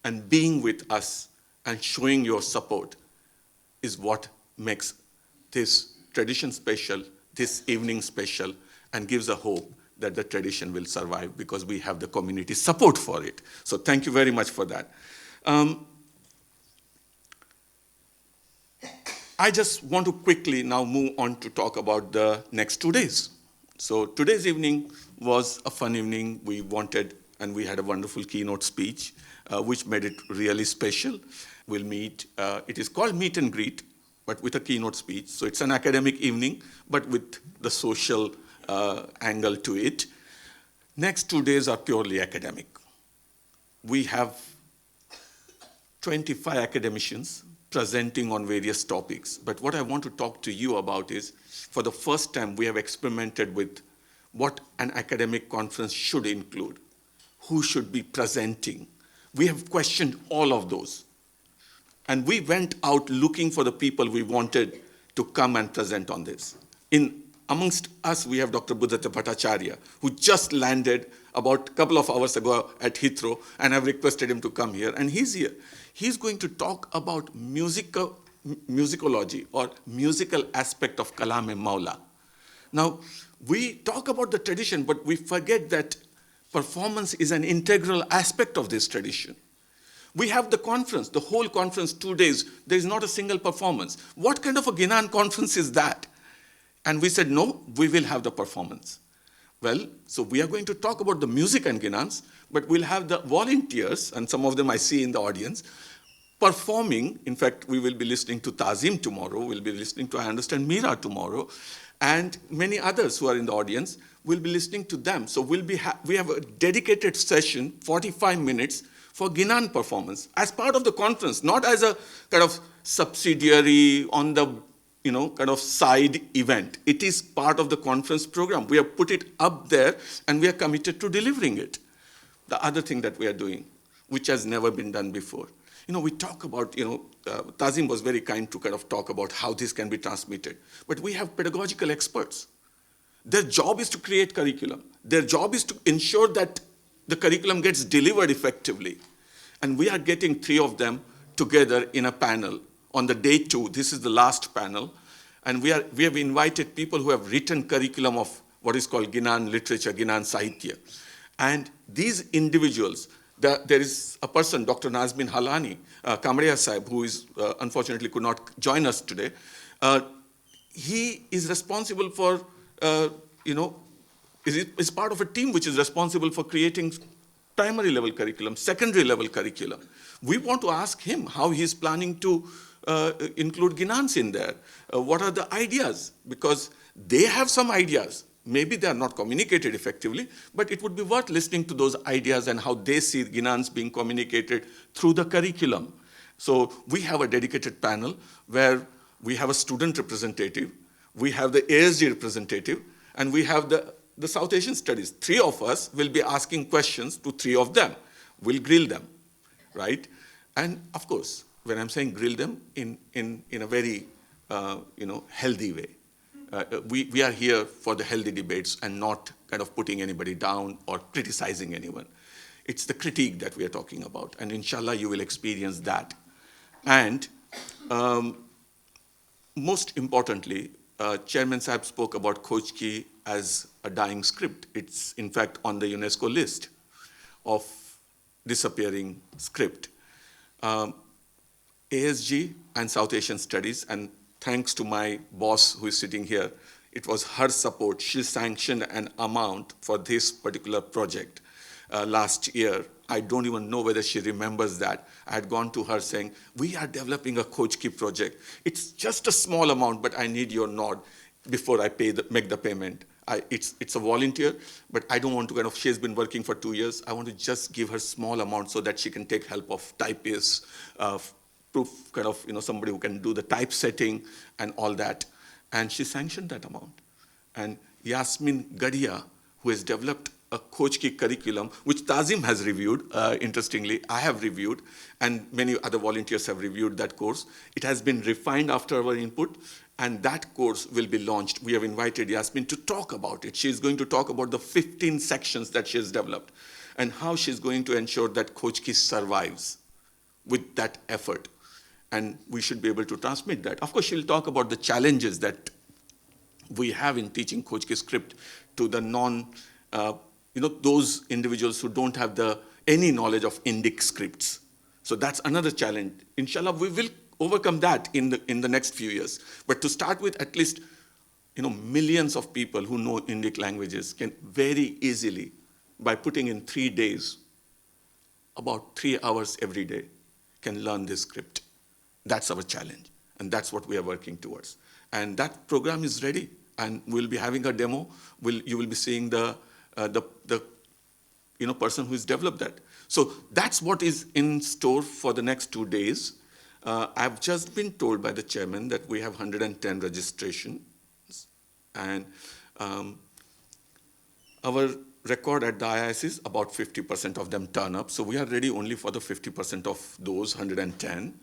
and being with us and showing your support is what makes this tradition special, this evening special, and gives a hope that the tradition will survive because we have the community support for it. So thank you very much for that. I just want to quickly now move on to talk about the next 2 days. So today's evening was a fun evening. We wanted, and we had a wonderful keynote speech, which made it really special. We'll meet, it is called Meet and Greet, but with a keynote speech. So it's an academic evening, but with the social angle to it. Next 2 days are purely academic. We have 25 academicians presenting on various topics. But what I want to talk to you about is, for the first time, we have experimented with what an academic conference should include, who should be presenting. We have questioned all of those. And we went out looking for the people we wanted to come and present on this. Amongst us, we have Dr. Buddhata Bhattacharya, who just landed about a couple of hours ago at Heathrow, and I've requested him to come here, and he's here. He's going to talk about musicology or musical aspect of Kalam-e-Maula. Now, we talk about the tradition, but we forget that performance is an integral aspect of this tradition. We have the conference, the whole conference, 2 days. There is not a single performance. What kind of a Ginan conference is that? And we said, no, we will have the performance. Well, so we are going to talk about the music and Ginans, but we'll have the volunteers, and some of them I see in the audience, performing. In fact, we will be listening to Tazim tomorrow. We'll be listening to, I understand, Mira tomorrow. And many others who are in the audience will be listening to them. So we have a dedicated session, 45 minutes, for Ginan performance as part of the conference, not as a kind of subsidiary on the kind of side event. It is part of the conference program. We have put it up there, and we are committed to delivering it. The other thing that we are doing, which has never been done before, we talk about, Tazim was very kind to kind of talk about how this can be transmitted. But we have pedagogical experts. Their job is to create curriculum. Their job is to ensure that the curriculum gets delivered effectively. And we are getting 3 of them together in a panel on the day 2. This is the last panel. And we have invited people who have written curriculum of what is called Ginan literature, Ginan Sahitya. And these individuals, there is a person, Dr. Nazmin Halani, Kamriya Sahib, who is unfortunately could not join us today. He is responsible for, is part of a team which is responsible for creating primary level curriculum, secondary level curriculum. We want to ask him how he's planning to include Ginans in there. What are the ideas? Because they have some ideas. Maybe they are not communicated effectively, but it would be worth listening to those ideas and how they see Ginans being communicated through the curriculum. So we have a dedicated panel where we have a student representative, we have the ASG representative, and we have the South Asian Studies. 3 of us will be asking questions to 3 of them. We'll grill them, right? And of course, when I'm saying grill them, in a very healthy way. We are here for the healthy debates and not kind of putting anybody down or criticizing anyone. It's the critique that we are talking about, and inshallah you will experience that. And most importantly, Chairman Sahib spoke about Khoj Ki as a dying script. It's in fact on the UNESCO list of disappearing script. ASG and South Asian Studies, and thanks to my boss who is sitting here, it was her support. She sanctioned an amount for this particular project last year. I don't even know whether she remembers that. I had gone to her saying, we are developing a Khoj Ki project. It's just a small amount, but I need your nod before I make the payment. It's a volunteer, but I don't want to she has been working for 2 years. I want to just give her small amount so that she can take help of typists, proof somebody who can do the typesetting and all that. And she sanctioned that amount. And Yasmin Gadia, who has developed a Khoj Ki curriculum, which Tazim has reviewed, interestingly, I have reviewed, and many other volunteers have reviewed that course. It has been refined after our input, and that course will be launched. We have invited Yasmin to talk about it. She is going to talk about the 15 sections that she has developed and how she's going to ensure that Khoj Ki survives with that effort. And we should be able to transmit that. Of course, she'll talk about the challenges that we have in teaching Khoj Ki script to the those individuals who don't have any knowledge of Indic scripts. So that's another challenge. Inshallah, we will overcome that in the next few years. But to start with, at least millions of people who know Indic languages can very easily, by putting in 3 days, about 3 hours every day, can learn this script. That's our challenge, and that's what we are working towards. And that program is ready, and we'll be having a demo. You will be seeing the person who has developed that. So that's what is in store for the next 2 days. I've just been told by the chairman that we have 110 registrations, and our record at the IIS is about 50% of them turn up. So we are ready only for the 50% of those 110.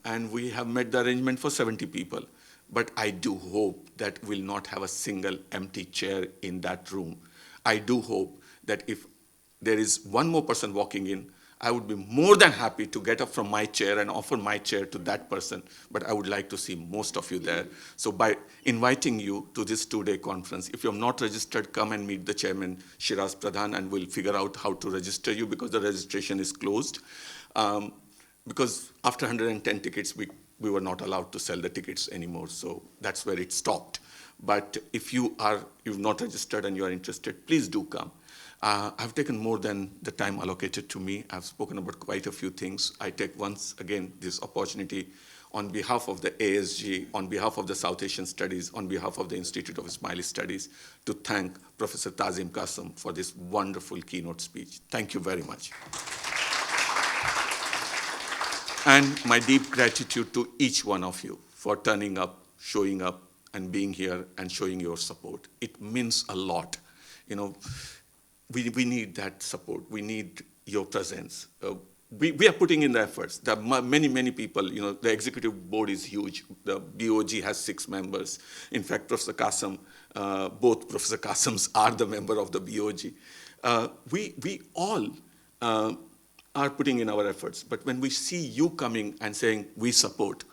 And we have made the arrangement for 70 people. But I do hope that we'll not have a single empty chair in that room. I do hope that if there is one more person walking in, I would be more than happy to get up from my chair and offer my chair to that person. But I would like to see most of you there. So by inviting you to this 2-day conference, if you're not registered, come and meet the chairman, Shiraz Pradhan, and we'll figure out how to register you because the registration is closed. Because after 110 tickets, we were not allowed to sell the tickets anymore. So that's where it stopped. But if you've not registered and you are interested, please do come. I've taken more than the time allocated to me. I've spoken about quite a few things. I take once again this opportunity on behalf of the ASG, on behalf of the South Asian Studies, on behalf of the Institute of Ismaili Studies, to thank Professor Tazim Qasim for this wonderful keynote speech. Thank you very much. And my deep gratitude to each one of you for turning up, showing up, and being here and showing your support. It means a lot. We need that support. We need your presence. We are putting in the efforts. There are many people. The executive board is huge. The BOG has 6 members. In fact, Professor Qasim, both Professor Qasims are the member of the BOG. We all are putting in our efforts. But when we see you coming and saying we support,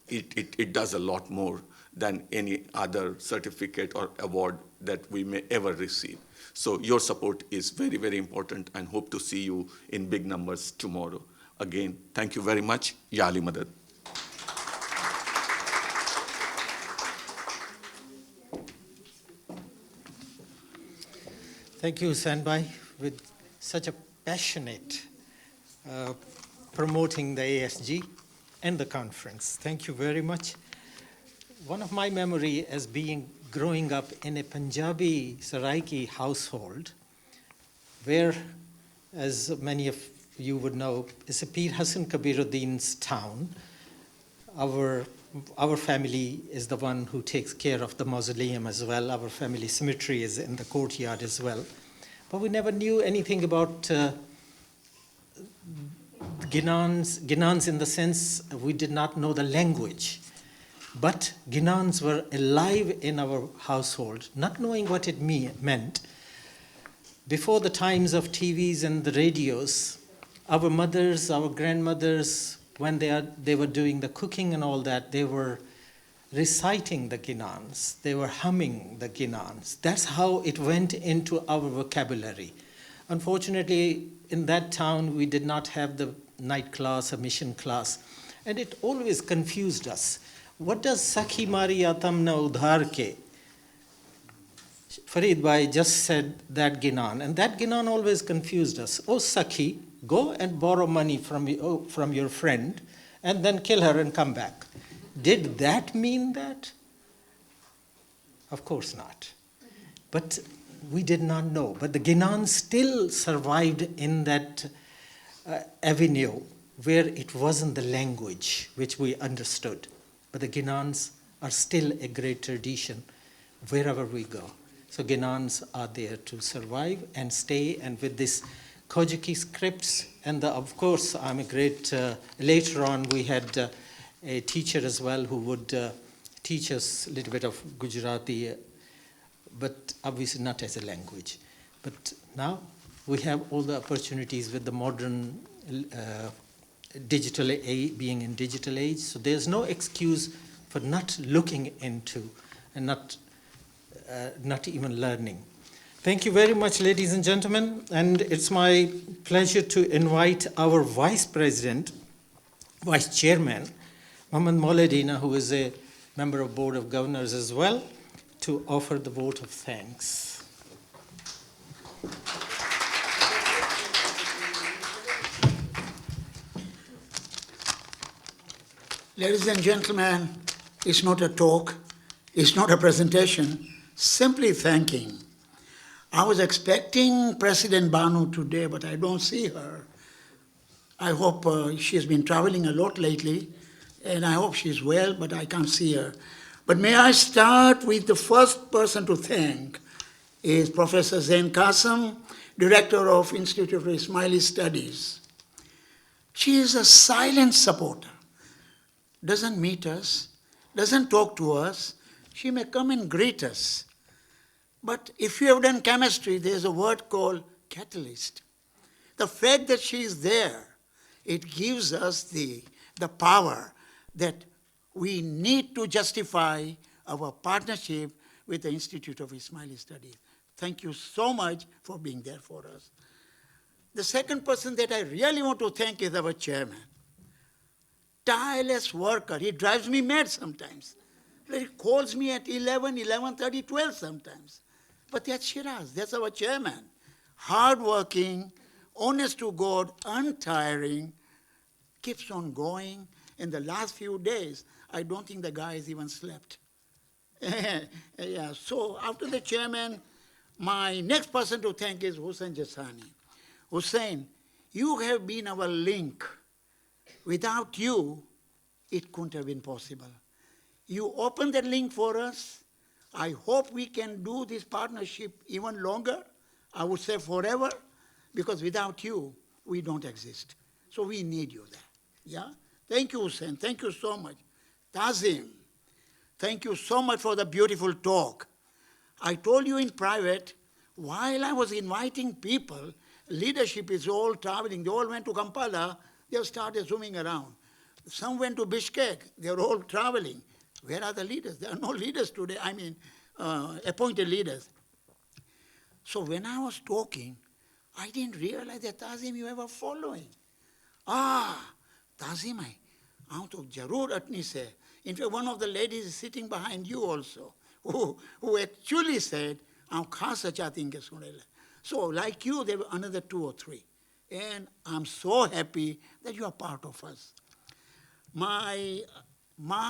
it does a lot more than any other certificate or award that we may ever receive. So your support is very, very important, and hope to see you in big numbers tomorrow. Again, thank you very much. Ya Ali Madad. Thank you, Hussain Bhai. With such a passionate promoting the ASG and the conference. Thank you very much. One of my memory as being growing up in a Punjabi Saraiki household, where, as many of you would know, is a Pir Hassan Kabiruddin's town. Our family is the one who takes care of the mausoleum as well. Our family cemetery is in the courtyard as well. But we never knew anything about Ginans in the sense we did not know the language. But Ginans were alive in our household, not knowing what it meant. Before the times of TVs and the radios, our mothers, our grandmothers, when they were doing the cooking and all that, they were reciting the Ginans. They were humming the Ginans. That's how it went into our vocabulary. Unfortunately, in that town, we did not have the night class, a mission class, and it always confused us. What does Sakhi Mariya Tamna Udhar ke? Farid Bhai just said that Ginan, and that Ginan always confused us. Oh, Sakhi, go and borrow money from your friend and then kill her and come back. Did that mean that? Of course not. But we did not know. But the Ginan still survived in that avenue where it wasn't the language which we understood. But the Ginans are still a great tradition wherever we go. So Ginans are there to survive and stay, and with this Kojiki scripts, and of course I'm a great, later on we had a teacher as well who would teach us a little bit of Gujarati, but obviously not as a language. But now we have all the opportunities with the modern digital age, being in digital age, so there's no excuse for not looking into and not even learning. Thank you very much, ladies and gentlemen, and it's my pleasure to invite our Vice Chairman, Mohammad Mauladina, who is a member of Board of Governors as well, to offer the vote of thanks. Ladies and gentlemen, it's not a talk, it's not a presentation, simply thanking. I was expecting President Banu today, but I don't see her. I hope she has been traveling a lot lately, and I hope she's well, but I can't see her. But may I start with the first person to thank is Professor Zain Qasim, Director of Institute of Ismaili Studies. She is a silent supporter, doesn't meet us, doesn't talk to us. She may come and greet us. But if you have done chemistry, there's a word called catalyst. The fact that she is there, it gives us the power that we need to justify our partnership with the Institute of Ismaili Studies. Thank you so much for being there for us. The second person that I really want to thank is our chairman. Tireless worker. He drives me mad sometimes. He calls me at 11, 11:30, 12 sometimes. But that's Shiraz, that's our chairman. Hardworking, honest to God, untiring, keeps on going. In the last few days, I don't think the guy has even slept. Yeah, so after the chairman, my next person to thank is Hussain Jasani. Hussain, you have been our link. Without you, it couldn't have been possible. You opened that link for us. I hope we can do this partnership even longer. I would say forever, because without you, we don't exist. So we need you there. Yeah? Thank you, Hussain. Thank you so much. Tazim, thank you so much for the beautiful talk. I told you in private, while I was inviting people, leadership is all traveling. They all went to Kampala. They started zooming around. Some went to Bishkek. They're all traveling. Where are the leaders? There are no leaders today. I mean, appointed leaders. So when I was talking, I didn't realize that Tazim, you were following. Tazim, I to jarur atni se. In fact, one of the ladies is sitting behind you also, who actually said, "I'm khas achati inke sunele." So like you, there were another 2 or 3. And I'm so happy that you are part of us. My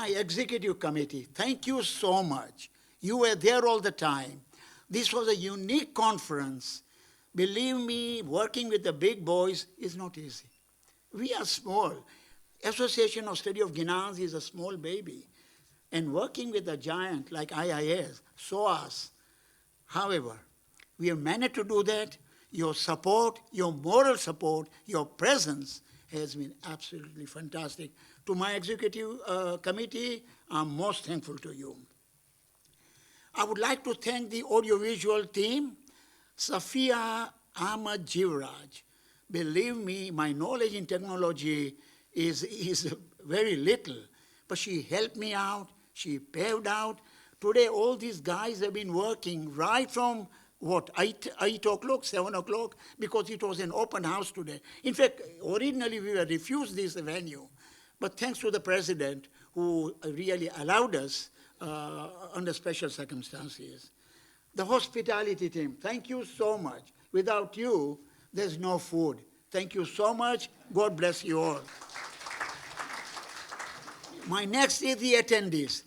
executive committee, thank you so much. You were there all the time. This was a unique conference. Believe me, working with the big boys is not easy. We are small. Association of Study of Ginan is a small baby. And working with a giant like IIS, SOAS, however, we have managed to do that. Your support, your moral support, your presence has been absolutely fantastic. To my executive committee, I'm most thankful to you. I would like to thank the audiovisual team, Safia Ahmad Jivraj. Believe me, my knowledge in technology is very little, but she helped me out, she paved out. Today, all these guys have been working right from 8 o'clock, 7 o'clock, because it was an open house today. In fact, originally we were refused this venue, but thanks to the president who really allowed us under special circumstances. The hospitality team, thank you so much. Without you, there's no food. Thank you so much. God bless you all. My next is the attendees.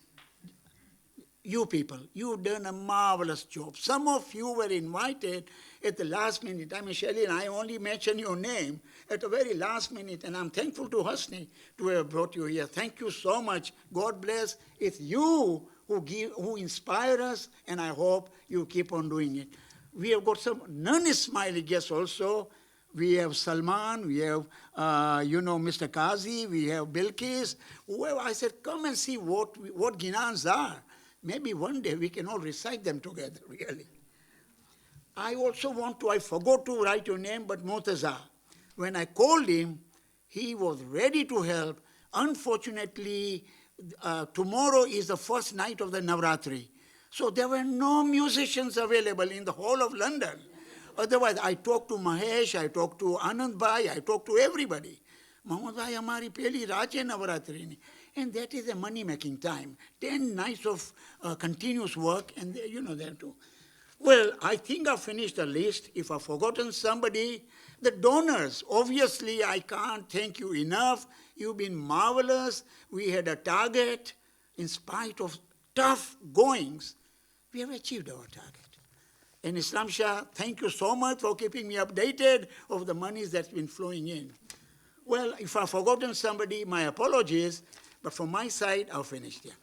You people, you've done a marvelous job. Some of you were invited at the last minute. I mean, Shelley and I only mentioned your name at the very last minute, and I'm thankful to Hasni to have brought you here. Thank you so much. God bless. It's you who inspire us, and I hope you keep on doing it. We have got some non-Ismaili guests also. We have Salman, we have, Mr. Kazi, we have Bilkis. Whoever, I said, come and see what Ginans are. Maybe one day we can all recite them together, really. I forgot to write your name, but Murtaza. When I called him, he was ready to help. Unfortunately, tomorrow is the first night of the Navratri. So there were no musicians available in the whole of London. Otherwise, I talked to Mahesh, I talked to Anand Bhai, I talked to everybody. Mohammad Bhai, hamari pehli raat hai Navratri ni. And that is a money-making time. 10 nights of continuous work, and there too. Well, I think I've finished the list. If I've forgotten somebody, the donors, obviously I can't thank you enough. You've been marvelous. We had a target. In spite of tough goings, we have achieved our target. And Islam Shah, thank you so much for keeping me updated of the monies that's been flowing in. Well, if I've forgotten somebody, my apologies. But from my side, I've finished here.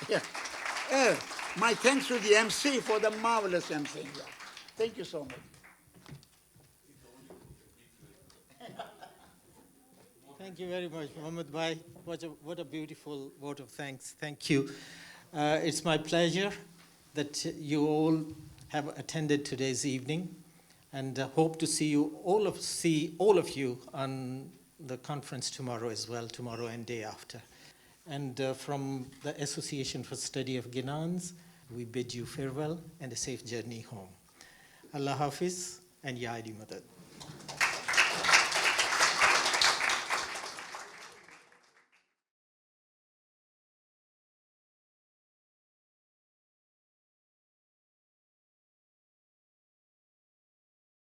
Yeah. My thanks to the MC for the marvelous MC. Yeah. Thank you so much. Thank you very much, Mohammad Bhai. What a beautiful vote of thanks. Thank you. It's my pleasure that you all have attended today's evening, and hope to see all of you on the conference tomorrow as well, tomorrow and day after. And from the Association for Study of Ginans, we bid you farewell and a safe journey home. Allah Hafiz and Ya Ali Madad.